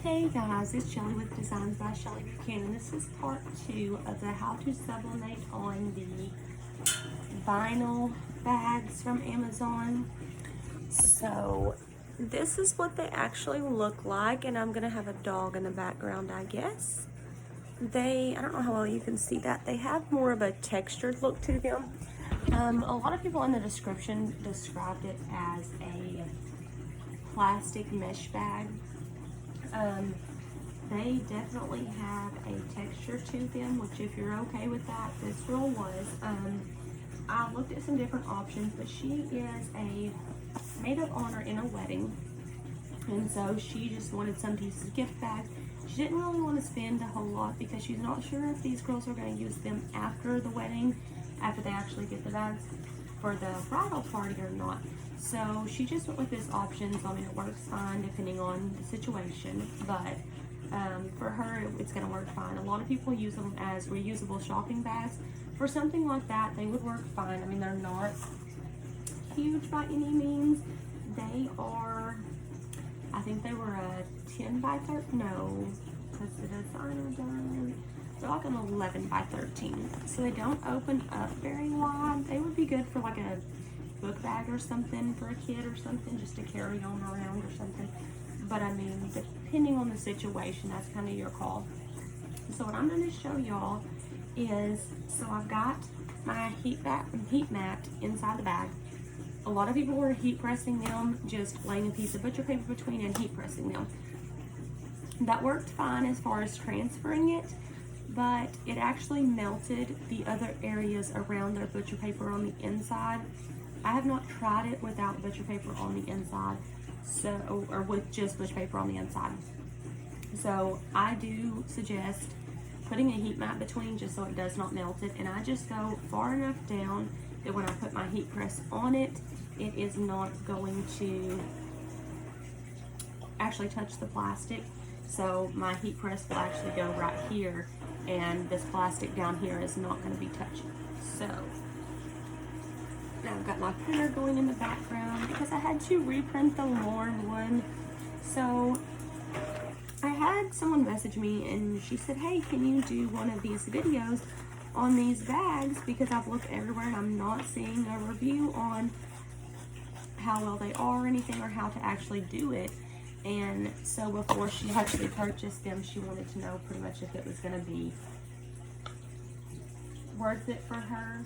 Hey guys, it's Shelly with Designs by Shelly Buchanan. This is part 2 of the how to sublimate on the vinyl bags from Amazon. So this is what they actually look like, and I'm gonna have a dog in the background, I guess. I don't know how well you can see that. They have more of a textured look to them. A lot of people in the description described it as a plastic mesh bag. They definitely have a texture to them, which if you're okay with that, this girl was. I looked at some different options, but she is a maid of honor in a wedding, and so she just wanted some pieces of gift bags. She didn't really want to spend a whole lot because she's not sure if these girls are going to use them after the wedding, after they actually get the bags for the bridal party or not. So she just went with this option. So I mean, it works fine depending on the situation, but for her it's going to work fine. A lot of people use them as reusable shopping bags. For something like that, they would work fine. I mean, they're not huge by any means. They are, I think they were a 10 by 13, no, because the designer done, they're like an 11 by 13. So they don't open up very wide. They would be good for like a book bag or something for a kid or something, just to carry on around or something. But I mean, depending on the situation, that's kind of your call. So what I'm going to show y'all is, so I've got my heat mat inside the bag. A lot of people were heat pressing them, just laying a piece of butcher paper between and heat pressing them. That worked fine as far as transferring it, but it actually melted the other areas around their butcher paper on the inside. I have not tried it without butcher paper on the inside, so, or with just butcher paper on the inside. So I do suggest putting a heat mat between just so it does not melt it, and I just go far enough down that when I put my heat press on it, it is not going to actually touch the plastic. So my heat press will actually go right here, and this plastic down here is not going to be touching. So now I've got my printer going in the background because I had to reprint the Lauren one. So I had someone message me and she said, hey, can you do one of these videos on these bags, because I've looked everywhere and I'm not seeing a review on how well they are or anything, or how to actually do it. And so before she actually purchased them, she wanted to know pretty much if it was going to be worth it for her,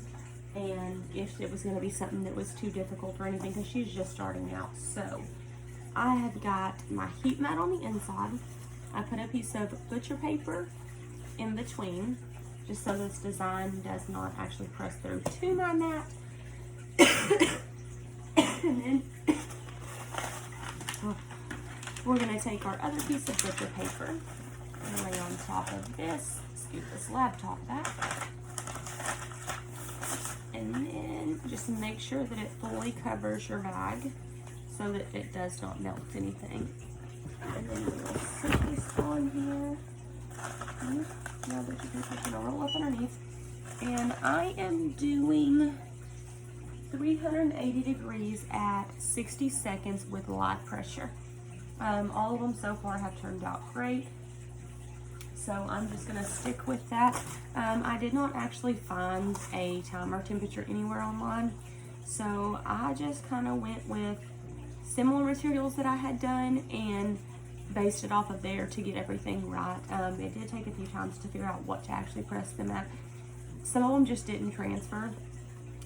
and if it was going to be something that was too difficult or anything, because she's just starting out. So I have got my heat mat on the inside. I put a piece of butcher paper in between, just so this design does not actually press through to my mat. And then we're going to take our other piece of butcher paper and lay on top of this, scoop this laptop back, and then just make sure that it fully covers your bag so that it does not melt anything. And then we'll sit this on here. Now that you're going to roll up underneath. And I am doing 380 degrees at 60 seconds with light pressure. All of them so far have turned out great, so I'm just going to stick with that. I did not actually find a timer temperature anywhere online, so I just kind of went with similar materials that I had done and based it off of there to get everything right. It did take a few times to figure out what to actually press them at. Some of them just didn't transfer.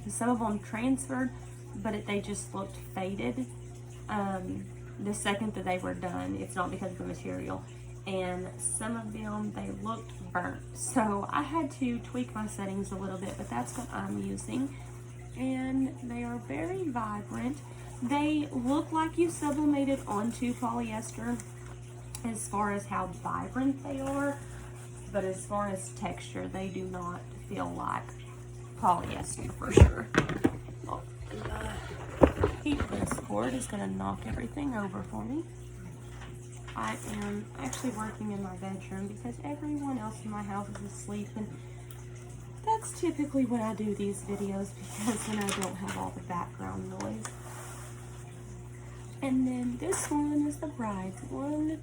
Some of them transferred, but they just looked faded the second that they were done. It's not because of the material. And some of them, they looked burnt. So I had to tweak my settings a little bit, but that's what I'm using. And they are very vibrant. They look like you sublimated onto polyester as far as how vibrant they are, but as far as texture, they do not feel like polyester for sure. Oh, the heat press cord is going to knock everything over for me. I am actually working in my bedroom because everyone else in my house is asleep, and that's typically when I do these videos, because then I don't have all the background noise. And then this one is the bride's one.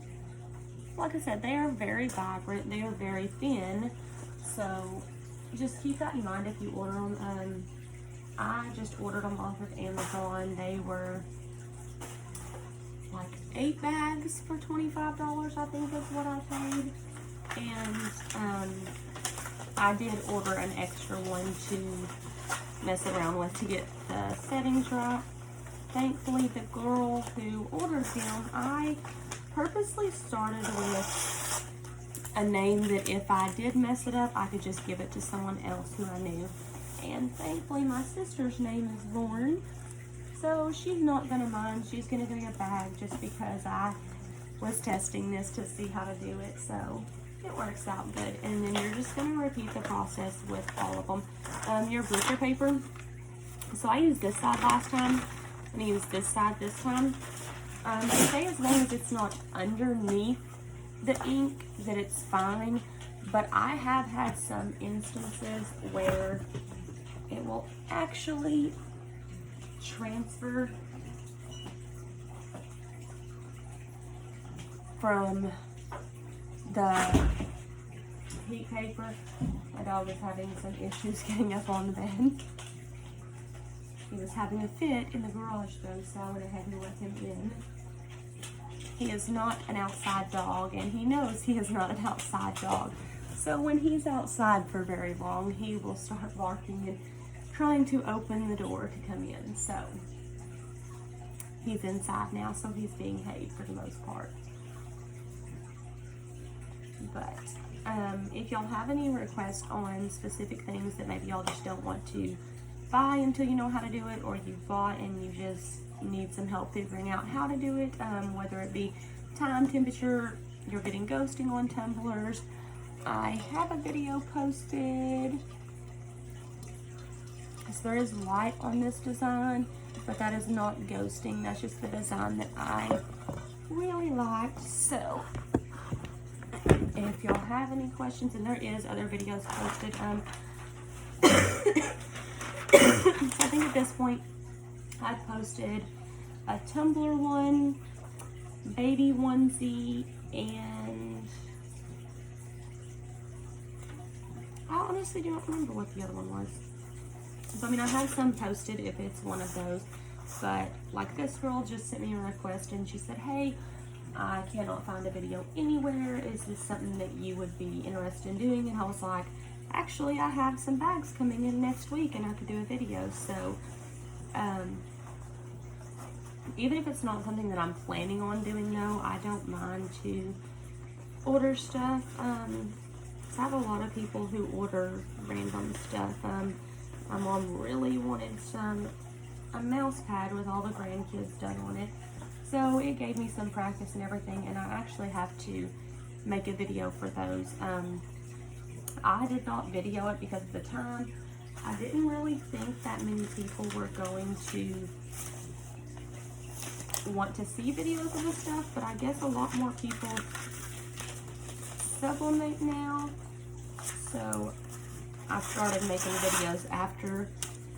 like I said, they are very vibrant. They are very thin. So just keep that in mind if you order them. I just ordered them off of Amazon. They were like 8 bags for $25, I think is what I paid. And I did order an extra one to mess around with to get the settings right. Thankfully, the girl who ordered them, I purposely started with a name that if I did mess it up, I could just give it to someone else who I knew. And thankfully, my sister's name is Lauren, so she's not gonna mind. She's gonna give me a bag just because I was testing this to see how to do it. So it works out good. And then you're just gonna repeat the process with all of them. Your butcher paper. So I used this side last time. I'm gonna use this side this time. They say as long as it's not underneath the ink that it's fine, but I have had some instances where it will actually transfer from the heat paper. My dog is having some issues getting up on the bed. He was having a fit in the garage though, so I went ahead and let him in. He is not an outside dog, and he knows he is not an outside dog. So when he's outside for very long, he will start barking and trying to open the door to come in. So he's inside now, so he's being behaved for the most part. But if y'all have any requests on specific things that maybe y'all just don't want to buy until you know how to do it, or you've bought and you just need some help figuring out how to do it, whether it be time, temperature, you're getting ghosting on tumblers, I have a video posted. So there is light on this design, but that is not ghosting. That's just the design that I really liked. So if y'all have any questions, and there is other videos posted, I think at this point I posted a tumbler one, baby onesie, and I honestly don't remember what the other one was. So, I mean, I have some posted if it's one of those, but like this girl just sent me a request and she said, hey, I cannot find a video anywhere. Is this something that you would be interested in doing? And I was like, actually, I have some bags coming in next week and I could do a video. So even if it's not something that I'm planning on doing though, I don't mind to order stuff. So I have a lot of people who order random stuff. My mom really wanted a mouse pad with all the grandkids done on it. So it gave me some practice and everything, and I actually have to make a video for those. I did not video it because at the time, I didn't really think that many people were going to want to see videos of this stuff, but I guess a lot more people sublimate now. So I started making videos after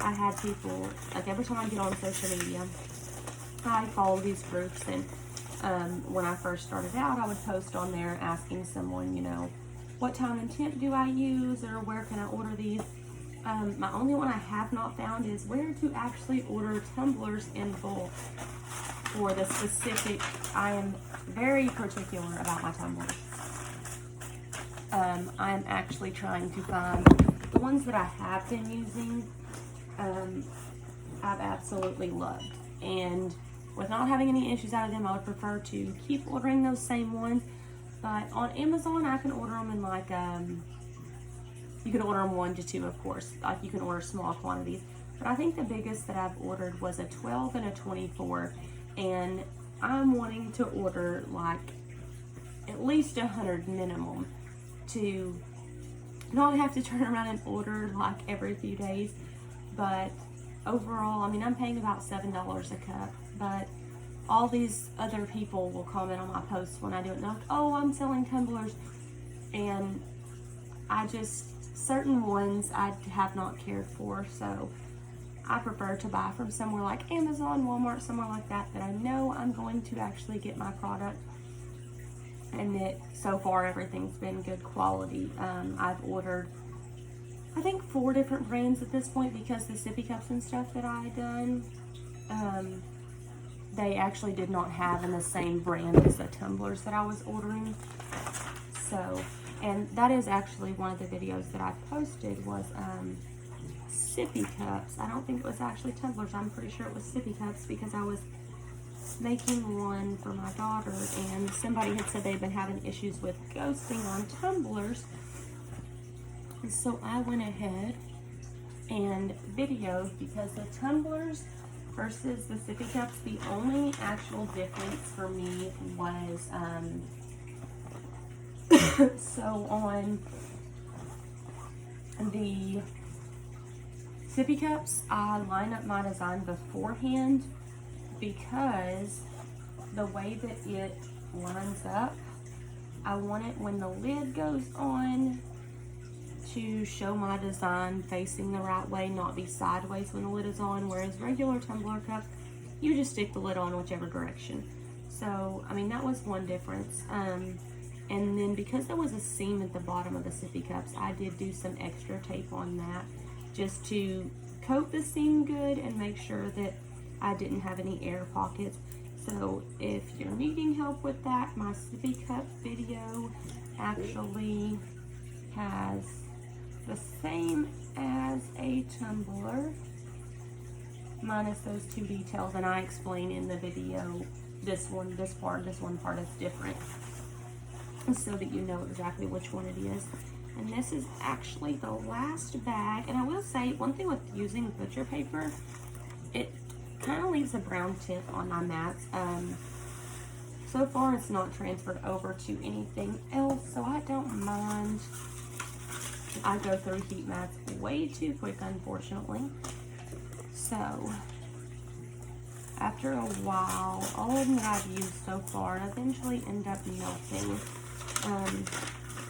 I had people, like every time I get on social media, I follow these groups, and when I first started out, I would post on there asking someone, you know, what time and temp do I use, or where can I order these? My only one I have not found is where to actually order tumblers in bulk for the specific. I am very particular about my tumblers. I'm actually trying to find the ones that I have been using. I've absolutely loved, and with not having any issues out of them, I would prefer to keep ordering those same ones. But on Amazon, I can order them in like, you can order them 1 to 2, of course. Like you can order small quantities. But I think the biggest that I've ordered was a 12 and a 24. And I'm wanting to order like at least 100 minimum to not have to turn around and order like every few days. But overall, I mean, I'm paying about $7 a cup, but all these other people will comment on my posts when I do it, and they're like, oh, I'm selling tumblers, and I just, certain ones I have not cared for, so I prefer to buy from somewhere like Amazon, Walmart, somewhere like that, that I know I'm going to actually get my product. and so far everything's been good quality. I've ordered, I think, 4 different brands at this point, because the sippy cups and stuff that I done, they actually did not have in the same brand as the tumblers that I was ordering. So, and that is actually one of the videos that I posted, was sippy cups. I don't think it was actually tumblers. I'm pretty sure it was sippy cups, because I was making one for my daughter, and somebody had said they've been having issues with ghosting on tumblers. And so I went ahead and videoed, because the tumblers versus the sippy cups, the only actual difference for me was, so on the sippy cups, I line up my design beforehand, because the way that it lines up, I want it when the lid goes on to show my design facing the right way, not be sideways when the lid is on, whereas regular tumbler cup, you just stick the lid on whichever direction. So, I mean, that was one difference. And then because there was a seam at the bottom of the sippy cups, I did do some extra tape on that, just to coat the seam good and make sure that I didn't have any air pockets. So if you're needing help with that, my sippy cup video actually has the same as a tumbler, minus those 2 details, and I explain in the video this one part is different, so that you know exactly which one it is. And this is actually the last bag. And I will say, one thing with using butcher paper, it kind of leaves a brown tint on my mats. So far it's not transferred over to anything else, so I don't mind. I go through heat mats way too quick, unfortunately. So after a while, all of them that I've used so far eventually end up melting.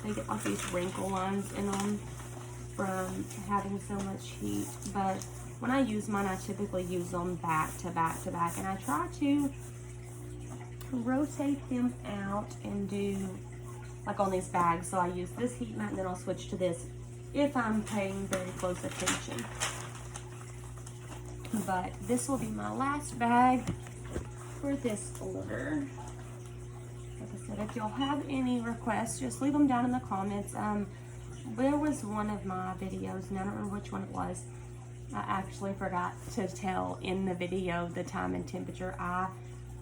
They get like these wrinkle lines in them from having so much heat. But when I use mine, I typically use them back to back to back, and I try to rotate them out and do like on these bags. So I use this heat mat, and then I'll switch to this if I'm paying very close attention. But this will be my last bag for this order. Like I said, if y'all have any requests, just leave them down in the comments. There was one of my videos, and I don't remember which one it was. I actually forgot to tell in the video the time and temperature. I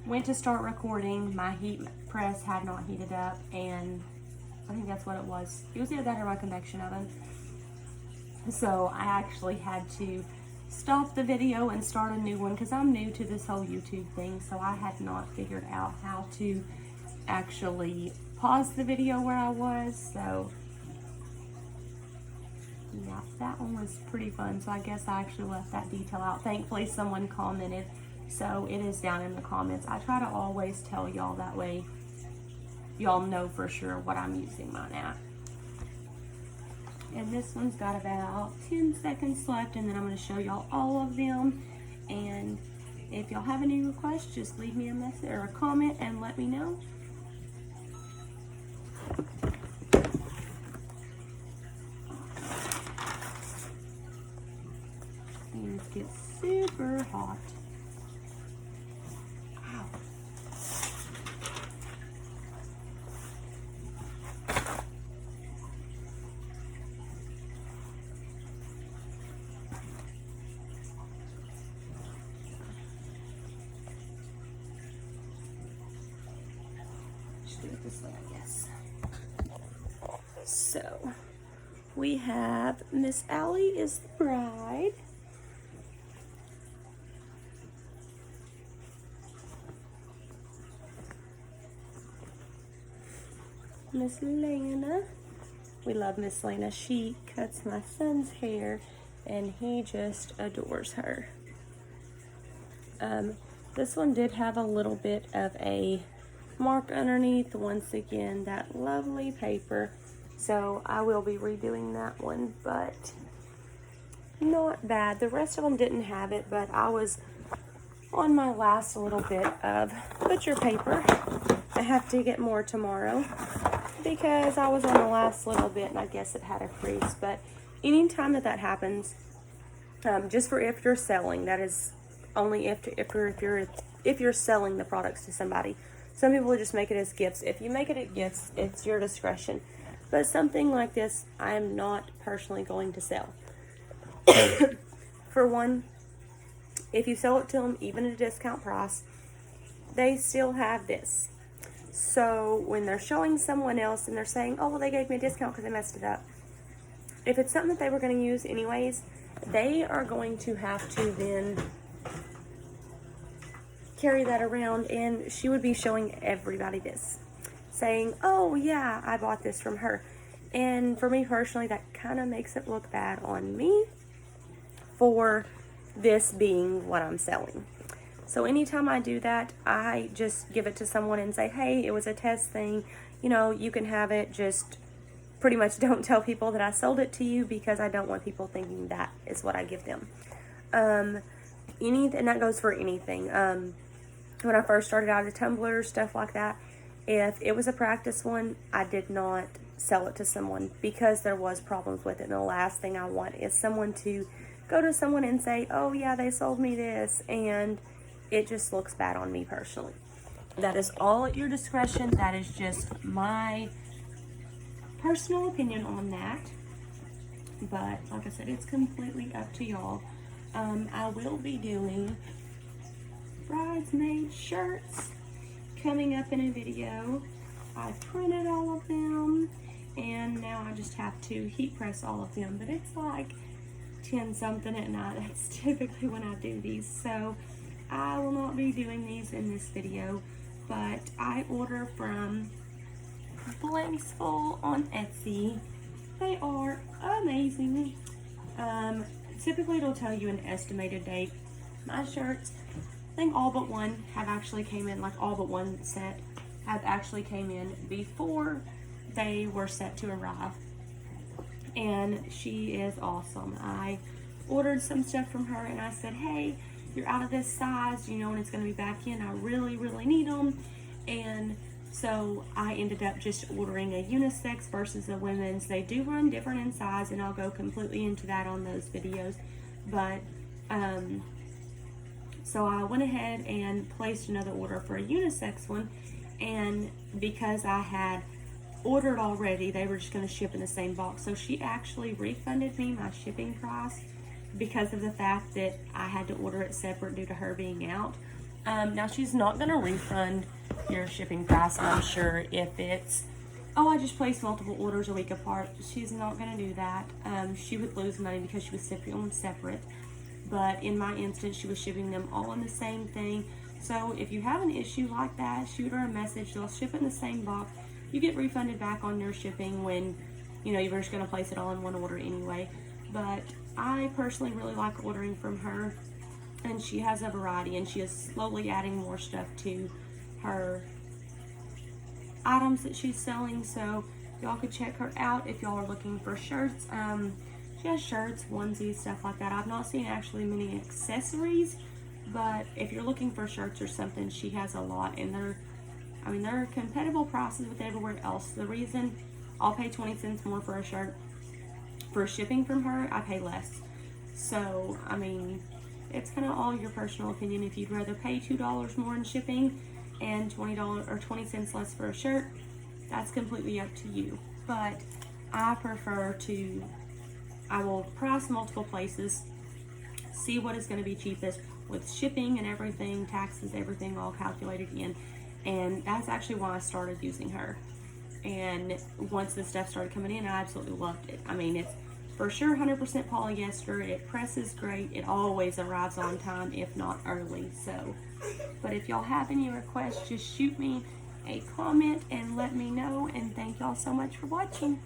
went to start recording, my heat press had not heated up, and I think that's what it was. It was either that or my convection oven. So I actually had to stop the video and start a new one, because I'm new to this whole YouTube thing, so I had not figured out how to actually pause the video where I was. So yeah, that one was pretty fun. So I guess I actually left that detail out. Thankfully someone commented, so it is down in the comments. I try to always tell y'all, that way y'all know for sure what I'm using mine at. And this one's got about 10 seconds left, and then I'm going to show y'all all of them. And if y'all have any requests, just leave me a message or a comment and let me know. These get super hot. Ow. Just do it this way, I guess. So we have Miss Allie is the bride. Miss Lana. We love Miss Lana. She cuts my son's hair and he just adores her. This one did have a little bit of a mark underneath. Once again, that lovely paper. So I will be redoing that one, but not bad. The rest of them didn't have it, but I was on my last little bit of butcher paper, I have to get more tomorrow because I was on the last little bit and I guess it had a crease. But anytime that happens, just for if you're selling, that is only if you're selling the products to somebody. Some people just make it as gifts. If you make it as gifts, it's your discretion. But something like this, I'm not personally going to sell. For one, if you sell it to them, even at a discount price, they still have this. So when they're showing someone else and they're saying, oh, well, they gave me a discount because they messed it up. If it's something that they were going to use anyways, they are going to have to then carry that around, and she would be showing everybody this, saying, oh yeah, I bought this from her. And for me personally, that kind of makes it look bad on me for this being what I'm selling. So anytime I do that, I just give it to someone and say, hey, it was a test thing, you know, you can have it. Just pretty much don't tell people that I sold it to you, because I don't want people thinking that is what I give them. And that goes for anything. When I first started out, a tumbler, stuff like that, if it was a practice one, I did not sell it to someone because there was problems with it. And the last thing I want is someone to go to someone and say, oh yeah, they sold me this, and it just looks bad on me personally. That is all at your discretion. That is just my personal opinion on that. But like I said, it's completely up to y'all. I will be doing bridesmaid shirts coming up in a video. I printed all of them, and now I just have to heat press all of them. But it's like 10 something at night. That's typically when I do these, so I will not be doing these in this video. But I order from Blanksful on Etsy. They are amazing. Typically it'll tell you an estimated date. My shirts, I think all but one have actually came in, like all but one set have actually came in before they were set to arrive. And she is awesome. I ordered some stuff from her and I said, hey, you're out of this size, you know, and it's going to be back in. I really, really need them. And so I ended up just ordering a unisex versus a women's. They do run different in size, and I'll go completely into that on those videos. But, so I went ahead and placed another order for a unisex one. And because I had ordered already, they were just going to ship in the same box. So she actually refunded me my shipping price because of the fact that I had to order it separate due to her being out. Now she's not going to refund your shipping price, I'm sure, if it's, oh, I just placed multiple orders a week apart. She's not going to do that. She would lose money because she was shipping them separate. But in my instance, she was shipping them all in the same thing. So if you have an issue like that, shoot her a message. They'll ship it in the same box. You get refunded back on your shipping when, you know, you're just going to place it all in one order anyway. But I personally really like ordering from her, and she has a variety, and she is slowly adding more stuff to her items that she's selling. So y'all could check her out if y'all are looking for shirts. She has shirts, onesies, stuff like that. I've not seen actually many accessories, but if you're looking for shirts or something, she has a lot, and they're compatible prices with everywhere else. The reason I'll pay 20 cents more for a shirt for shipping from her, I pay less. So I mean, it's kind of all your personal opinion. If you'd rather pay $2 more in shipping and $20 or 20 cents less for a shirt, that's completely up to you. But I will price multiple places, see what is going to be cheapest with shipping and everything, taxes, everything all calculated in. And that's actually why I started using her. And once the stuff started coming in, I absolutely loved it. I mean, it's for sure 100% polyester. It presses great. It always arrives on time, if not early. So, but if y'all have any requests, just shoot me a comment and let me know. And thank y'all so much for watching.